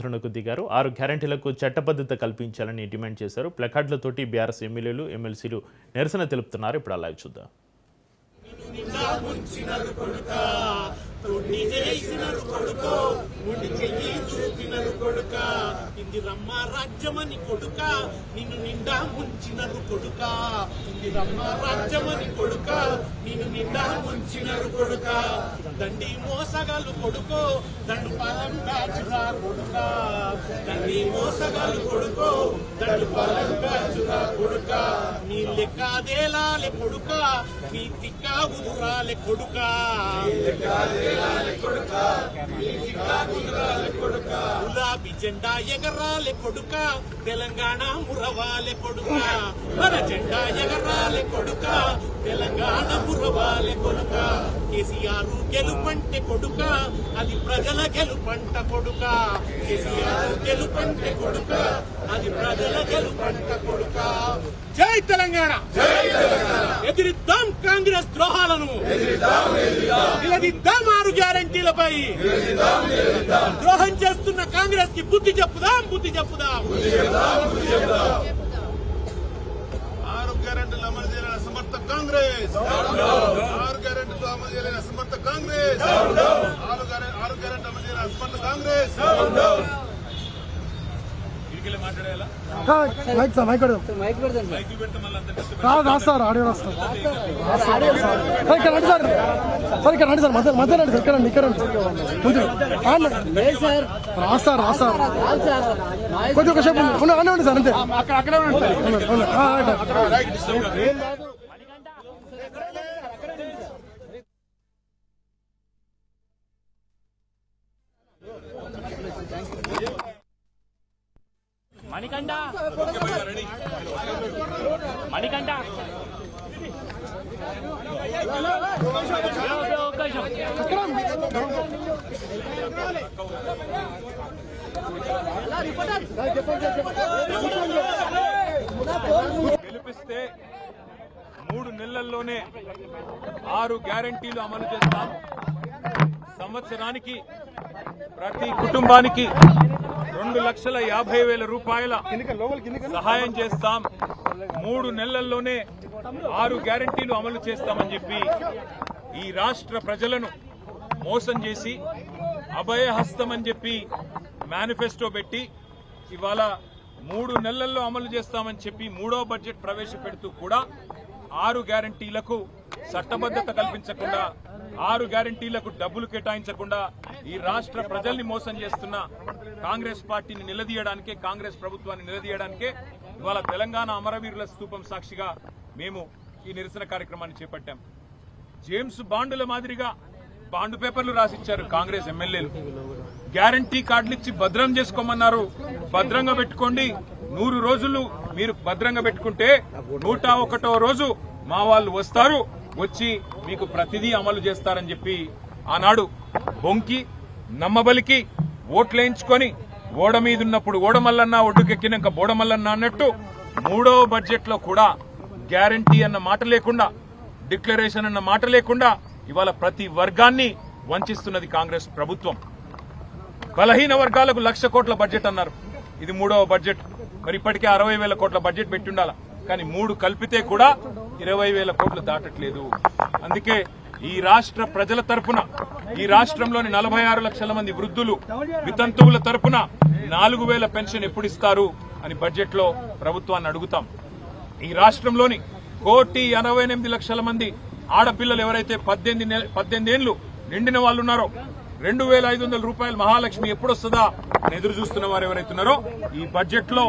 ఆందోళనకు దిగారు. 6 గ్యారెంటీలకు చట్టబద్ధత కల్పించాలని డిమాండ్ చేశారు. ప్లకార్డులతోటి బీఆర్ఎస్ ఎమ్మెల్యేలు ఎమ్మెల్సీలు నిరసన తెలుపుతున్నారు. ఇప్పుడు అలా చూద్దాం. ఇందిరమ్మ రాజ్యమని కొడుక నిన్ను నిండా ముంచినరు కొడుక ఇందిరమ్మ రాజ్యమని కొడుక నిన్ను నిండా ముంచినరు కొడుక దండి మోసగాలు కొడుకో దండు పాలన బ్యాచురా కొడుక దండి మోసగాలు కొడుకో దండు పాలన బ్యాచురా కొడుక నీ లెక్కాదేలాలే కొడుక నీ తిక్కా ఉదురాలే కొడుక గులాబీ జెండా ఎగరాలే కొడుక తెలంగాణ మురవాలే కొడుక మన జెండా ఎగరాలే కొడుక తెలంగాణ మురవాలే కొడుక కేసీఆర్ గెలుపంటే కొడుక అది ప్రజల గెలుపంట కొడుక కేసీఆర్ గెలుపంటే కొడుక అది ప్రజల గెలుపంట కొడుక జై తెలంగాణ ఎదిరిద్దాం కాంగ్రెస్ ద్రోహాలను నిలదీద్దాం 6 గ్యారెంటీలపై ద్రోహం చేస్తున్న కాంగ్రెస్ కి బుద్ధి చెప్పుదాం 6 గ్యారెంటీలు అమలు చేయాలని సమర్థ కాంగ్రెస్ 6 గ్యారెంటీలు అమలు చేయాలని సమర్థ కాంగ్రెస్ 6 గ్యారెంటీ అమలు చేయాలని సమర్థ కాంగ్రెస్ మాట్లాడేయాలా రాస్తారు ఆడియో రాస్తారు రండి సార్ మధ్య రండి ఇక్కడ రాస్తారు కొద్ది ఒక సేపు ఉండండి సార్ అంతే అక్కడే మణికంఠ గెలిపిస్తే 3 నెలల్లోనే 6 గ్యారెంటీలు అమలు చేస్తాం. సంవత్సరానికి ప్రతి కుటుంబానికి 2,50,000 రూపాయల సహాయం చేస్తాం. 3 నెలల్లోనే 6 గ్యారెంటీలు అమలు చేస్తామని చెప్పి ఈ రాష్ట్ర ప్రజలను మోసం చేసి అభయహస్తం అని చెప్పి మేనిఫెస్టో పెట్టి ఇవాళ 3 నెలల్లో అమలు చేస్తామని చెప్పి 3వ బడ్జెట్ ప్రవేశపెడుతూ కూడా 6 గ్యారెంటీలకు చట్టబద్ధత కల్పించకుండా 6 గ్యారెంటీలకు డబ్బులు కేటాయించకుండా ఈ రాష్ట్ర ప్రజల్ని మోసం చేస్తున్న కాంగ్రెస్ పార్టీని నిలదీయడానికే, కాంగ్రెస్ ప్రభుత్వాన్ని నిలదీయడానికే ఇవాళ తెలంగాణ అమరవీరుల స్తూపం సాక్షిగా మేము ఈ నిరసన కార్యక్రమాన్ని చేపట్టాం. జేమ్స్ బాండుల మాదిరిగా బాండ్ పేపర్లు రాసిచ్చారు కాంగ్రెస్ ఎమ్మెల్యేలు. గ్యారంటీ కార్డులు ఇచ్చి భద్రం చేసుకోమన్నారు. భద్రంగా పెట్టుకోండి, 100 రోజులు మీరు భద్రంగా పెట్టుకుంటే 101వ రోజు మా వాళ్ళు వస్తారు, వచ్చి మీకు ప్రతిదీ అమలు చేస్తారని చెప్పి ఆనాడు బొంకి నమ్మబలికి ఓట్లేయించుకొని ఓడ మీదున్నప్పుడు ఓడమల్లన్న, ఒడ్డుకెక్కినాక బోడమల్లన్న అన్నట్టు 3వ బడ్జెట్ లో కూడా గ్యారంటీ అన్న మాట లేకుండా, డిక్లరేషన్ అన్న మాట లేకుండా ఇవాళ ప్రతి వర్గాన్ని వంచిస్తున్నది కాంగ్రెస్ ప్రభుత్వం. బలహీన వర్గాలకు 1,00,000 కోట్ల బడ్జెట్ అన్నారు. ఇది 3వ బడ్జెట్. మరి ఇప్పటికే 60,000 కోట్ల బడ్జెట్ పెట్టి ఉండాల, కానీ 3 కలిపితే కూడా 20,000 కోట్లు దాటట్లేదు. అందుకే ఈ రాష్ట్ర ప్రజల తరపున, ఈ రాష్ట్రంలోని 46 లక్షల మంది వృద్ధులు, వితంతువుల తరపున 4,000 పెన్షన్ ఎప్పుడు ఇస్తారు అని బడ్జెట్ లో ప్రభుత్వాన్ని అడుగుతాం. ఈ రాష్ట్రంలోని 1,88,00,000 మంది ఆడపిల్లలు ఎవరైతే 18 ఏళ్లు నిండిన వాళ్ళు ఉన్నారో 2,500 రూపాయలు మహాలక్ష్మి ఎప్పుడొస్తుందా అని ఎదురు చూస్తున్న వారు ఎవరైతున్నారో ఈ బడ్జెట్ లో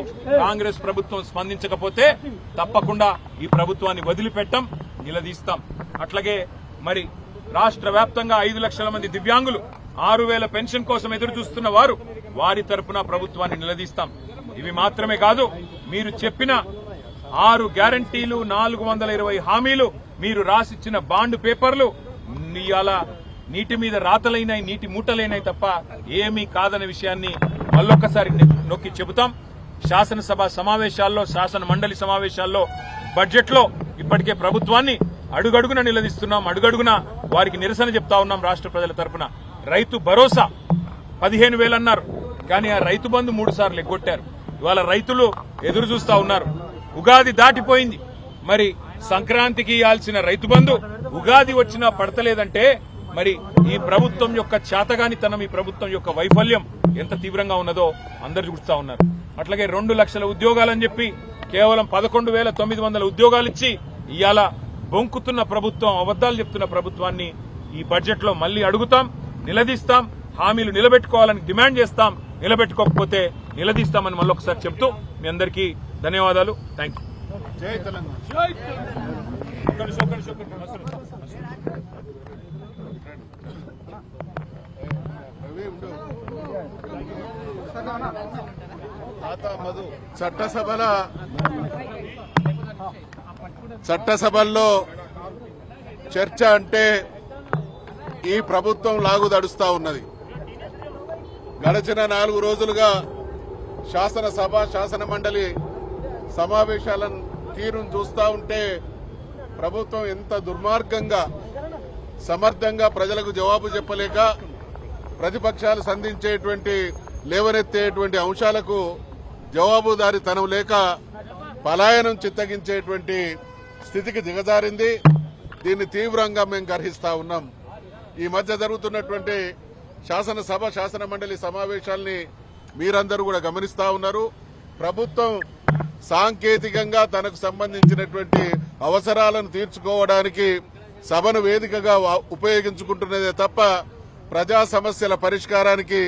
కాంగ్రెస్ ప్రభుత్వం స్పందించకపోతే తప్పకుండా ఈ ప్రభుత్వాన్ని వదిలిపెట్టం, నిలదీస్తాం. అట్లాగే మరి రాష్ట్ర వ్యాప్తంగా 5 లక్షల మంది దివ్యాంగులు 6,000 పెన్షన్ కోసం ఎదురు చూస్తున్న వారు, వారి తరపున ప్రభుత్వాన్ని నిలదీస్తాం. ఇవి మాత్రమే కాదు, మీరు చెప్పిన 6 గ్యారంటీలు, 420 హామీలు, మీరు రాసిచ్చిన బాండ్ పేపర్లు ఇవాళ నీటి మీద రాతలైనాయి, నీటి మూటలైనాయి తప్ప ఏమీ కాదనే విషయాన్ని మళ్ళొక్కసారి నొక్కి చెబుతాం. శాసనసభ సమావేశాల్లో, శాసన మండలి సమావేశాల్లో, బడ్జెట్ లో ఇప్పటికే ప్రభుత్వాన్ని అడుగడుగున నిలదీస్తున్నాం. అడుగడుగున వారికి నిరసన చెప్తా ఉన్నాం. రాష్ట్ర ప్రజల తరపున రైతు భరోసా 15,000 అన్నారు, కానీ ఆ రైతు బంధు 3 సార్లు ఎగ్గొట్టారు. ఇవాళ రైతులు ఎదురు చూస్తా ఉన్నారు. ఉగాది దాటిపోయింది, మరి సంక్రాంతికి ఇవ్వాల్సిన రైతు బంధు ఉగాది వచ్చినా పడతలేదంటే మరి ఈ ప్రభుత్వం యొక్క చేతగానితనం, ఈ ప్రభుత్వం యొక్క వైఫల్యం ఎంత తీవ్రంగా ఉన్నదో అందరు చూస్తా ఉన్నారు. అట్లాగే 2 లక్షల ఉద్యోగాలని చెప్పి కేవలం 11,900 ఉద్యోగాలు ఇచ్చి ఇవాళ బొంకుతున్న ప్రభుత్వం, అబద్దాలు చెప్తున్న ప్రభుత్వాన్ని ఈ బడ్జెట్ లో మళ్లీ అడుగుతాం, నిలదీస్తాం. హామీలు నిలబెట్టుకోవాలని డిమాండ్ చేస్తాం. నిలబెట్టుకోకపోతే నిలదీస్తామని మళ్ళొకసారి చెప్తూ మీ అందరికీ ధన్యవాదాలు. Thank you. జై తెలంగాణ. చట్టసభల్లో చర్చ అంటే ఈ ప్రభుత్వం లాగుదడుస్తా ఉన్నది. గడిచిన 4 రోజులుగా శాసనసభ, శాసన మండలి సమావేశాల తీరును చూస్తా ఉంటే ప్రభుత్వం ఎంత దుర్మార్గంగా, సమర్థంగా ప్రజలకు జవాబు చెప్పలేక, ప్రతిపక్షాలు సంధించేటువంటి, లేవనెత్తేటువంటి అంశాలకు జవాబుదారీతనం లేక పలాయనం చిత్తగించేటువంటి స్థితికి దిగజారింది. దీన్ని తీవ్రంగా మేము గర్హిస్తా ఉన్నాం. ఈ మధ్య జరుగుతున్నటువంటి శాసనసభ, శాసన మండలి సమావేశాల్ని మీరందరూ కూడా గమనిస్తా ఉన్నారు. ప్రభుత్వం సాంకేతికంగా తనకు సంబంధించినటువంటి అవసరాలను తీర్చుకోవడానికి సభను వేదికగా ఉపయోగించుకుంటున్నదే తప్ప ప్రజా సమస్యల పరిష్కారానికి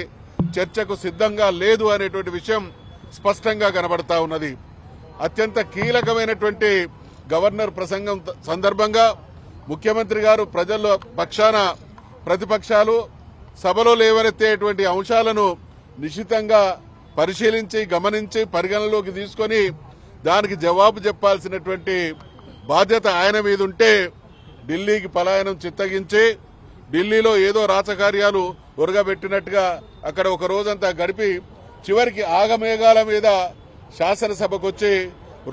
చర్చకు సిద్ధంగా లేదు అనేటువంటి విషయం స్పష్టంగా కనబడతా ఉన్నది. అత్యంత కీలకమైనటువంటి గవర్నర్ ప్రసంగం సందర్భంగా ముఖ్యమంత్రి గారు ప్రజల పక్షాన ప్రతిపక్షాలు సభలో లేవనెత్తేటువంటి అంశాలను నిశితంగా పరిశీలించి, గమనించి, పరిగణలోకి తీసుకొని దానికి జవాబు చెప్పాల్సినటువంటి బాధ్యత ఆయన మీద ఉంటే ఢిల్లీకి పలాయనం చిత్తగించి ఢిల్లీలో ఏదో రాచకార్యాలు ఒరగబెట్టినట్టుగా అక్కడ ఒక రోజంతా గడిపి చివరికి ఆగమేఘాల మీద శాసనసభకు వచ్చి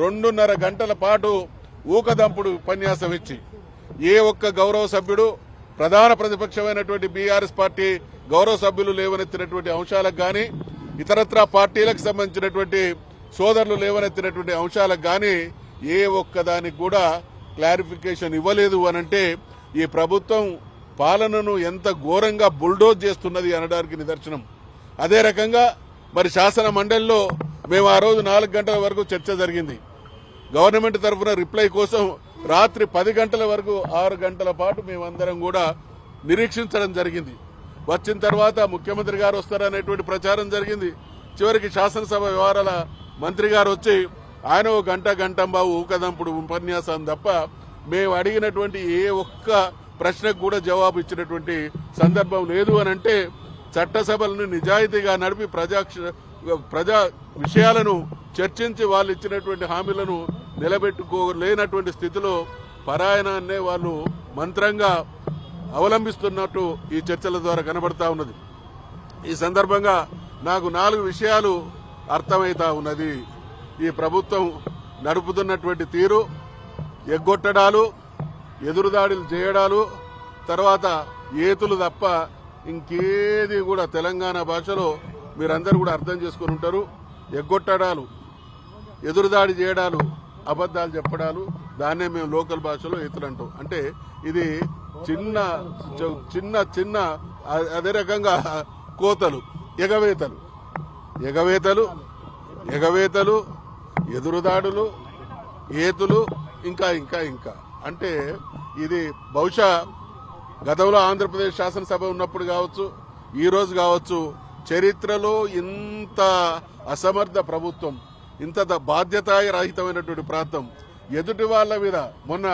2.5 గంటల పాటు ఊకదంపుడు ఉపన్యాసం ఇచ్చి ఏ ఒక్క గౌరవ సభ్యుడు, ప్రధాన ప్రతిపక్షమైనటువంటి బీఆర్ఎస్ పార్టీ గౌరవ సభ్యులు లేవనెత్తినటువంటి అంశాలకు గాని, ఇతరత్రా పార్టీలకు సంబంధించినటువంటి సోదరులు లేవనెత్తినటువంటి అంశాలకు గాని ఏ ఒక్కదానికి కూడా క్లారిఫికేషన్ ఇవ్వలేదు అనంటే ఈ ప్రభుత్వం పాలనను ఎంత ఘోరంగా బుల్డోజ్ చేస్తున్నది అనడానికి నిదర్శనం. అదే రకంగా మరి శాసన మండలిలో మేము ఆ రోజు 4 గంటల వరకు చర్చ జరిగింది. గవర్నమెంట్ తరఫున రిప్లై కోసం రాత్రి 10 గంటల వరకు 6 గంటల పాటు మేమందరం కూడా నిరీక్షించడం జరిగింది. వచ్చిన తర్వాత ముఖ్యమంత్రి గారు వస్తారనేటువంటి ప్రచారం జరిగింది. చివరికి శాసనసభ వ్యవహారాల మంత్రి గారు వచ్చి ఆయన ఓ గంటంబావు ఊకదంపుడు ఉపన్యాసం తప్ప మేము అడిగినటువంటి ఏ ఒక్క ప్రశ్నకు కూడా జవాబు ఇచ్చినటువంటి సందర్భం లేదు అనంటే చట్టసభలను నిజాయితీగా నడిపి ప్రజా విషయాలను చర్చించి వాళ్ళు ఇచ్చినటువంటి హామీలను నిలబెట్టుకోలేనటువంటి స్థితిలో పరాయణాన్నే వాళ్ళు మంత్రంగా అవలంబిస్తున్నట్టు ఈ చర్చల ద్వారా కనబడతా ఉన్నది. ఈ సందర్భంగా నాకు 4 విషయాలు అర్థమైతా ఉన్నది. ఈ ప్రభుత్వం నడుపుతున్నటువంటి తీరు, ఎగ్గొట్టడాలు, ఎదురుదాడులు చేయడాలు, తర్వాత ఏతులు తప్ప ఇంకేది కూడా తెలంగాణ భాషలో మీరందరూ కూడా అర్థం చేసుకుని ఉంటారు. ఎగ్గొట్టడాలు, ఎదురుదాడి చేయడాలు, అబద్దాలు చెప్పడాలు, దాన్నే మేము లోకల్ భాషలో ఏతులు అంటాం. అంటే ఇది చిన్న చిన్న చిన్న అదే రకంగా కోతలు, ఎగవేతలు, ఎదురుదాడులు, ఏతులు, ఇంకా ఇంకా ఇంకా అంటే ఇది బహుశా గతంలో ఆంధ్రప్రదేశ్ శాసనసభ ఉన్నప్పుడు కావచ్చు, ఈ రోజు కావచ్చు, చరిత్రలో ఇంత అసమర్థ ప్రభుత్వం, ఇంత బాధ్యతారహితమైనటువంటి ప్రాంతం ఎదుటి వాళ్ల మీద మొన్న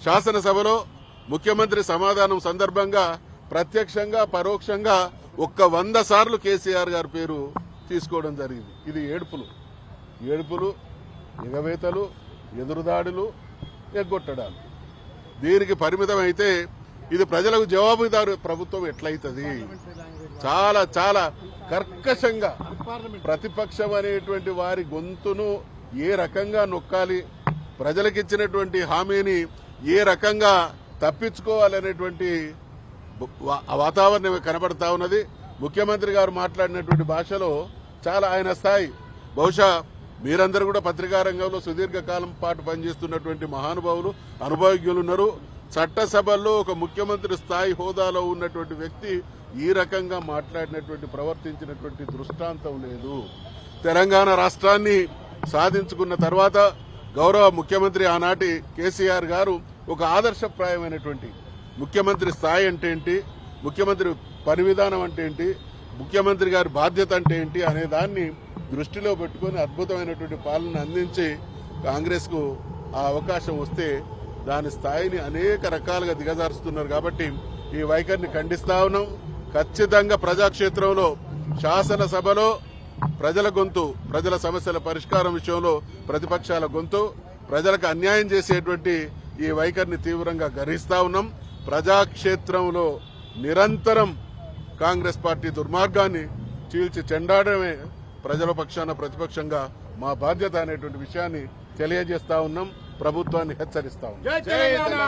శాసనసభలో ముఖ్యమంత్రి సమాధానం సందర్భంగా ప్రత్యక్షంగా పరోక్షంగా 100 సార్లు కేసీఆర్ గారి పేరు తీసుకోవడం జరిగింది. ఇది ఏడుపులు, ఎగవేతలు, ఎదురుదాడులు, ఎగ్గొట్టడాలు. దీనికి పరిమితం అయితే ఇది ప్రజలకు జవాబుదారు ప్రభుత్వం ఎట్లయితుంది? చాలా చాలా కర్కశంగా ప్రతిపక్షం అనేటువంటి వారి గొంతును ఏ రకంగా నొక్కాలి, ప్రజలకిచ్చినటువంటి హామీని ఏ రకంగా తప్పించుకోవాలనేటువంటి వాతావరణం కనబడతా ఉన్నది. ముఖ్యమంత్రి గారు మాట్లాడినటువంటి భాషలో చాలా ఆయన స్థాయి. బహుశా మీరందరూ కూడా పత్రికా రంగంలో సుదీర్ఘకాలం పాటు పనిచేస్తున్నటువంటి మహానుభావులు, అనుభవజ్ఞులు ఉన్నారు. చట్టసభల్లో ఒక ముఖ్యమంత్రి స్థాయి హోదాలో ఉన్నటువంటి వ్యక్తి ఈ రకంగా మాట్లాడినటువంటి ప్రవర్తించినటువంటి దృష్టాంతం లేదు. తెలంగాణ రాష్ట్రాన్ని సాధించుకున్న తర్వాత గౌరవ ముఖ్యమంత్రి ఆనాటి కేసీఆర్ గారు ఒక ఆదర్శప్రాయమైనటువంటి ముఖ్యమంత్రి స్థాయి అంటే ఏంటి, ముఖ్యమంత్రి పని విధానం అంటే ఏంటి, ముఖ్యమంత్రి గారి బాధ్యత అంటే ఏంటి అనే దాన్ని దృష్టిలో పెట్టుకుని అద్భుతమైనటువంటి పాలన అందించి కాంగ్రెస్ కు ఆ అవకాశం వస్తే దాని స్థాయిని అనేక రకాలుగా దిగజారుస్తున్నారు. కాబట్టి ఈ వైఖరిని ఖండిస్తా ఉన్నాం. ఖచ్చితంగా ప్రజాక్షేత్రంలో శాసనసభలో ప్రజల గొంతు, ప్రజల సమస్యల పరిష్కారం విషయంలో ప్రతిపక్షాల గొంతు, ప్రజలకు అన్యాయం చేసేటువంటి ఈ వైఖరిని తీవ్రంగా గర్హిస్తా ఉన్నాం. ప్రజాక్షేత్రంలో నిరంతరం కాంగ్రెస్ పార్టీ దుర్మార్గాన్ని చీల్చి చెండాడమే ప్రజల పక్షాన ప్రతిపక్షంగా మా బాధ్యత అనేటువంటి విషయాన్ని తెలియజేస్తా ఉన్నాం. ప్రభుత్వాన్ని హెచ్చరిస్తా ఉన్నాం. జై తెలంగాణ.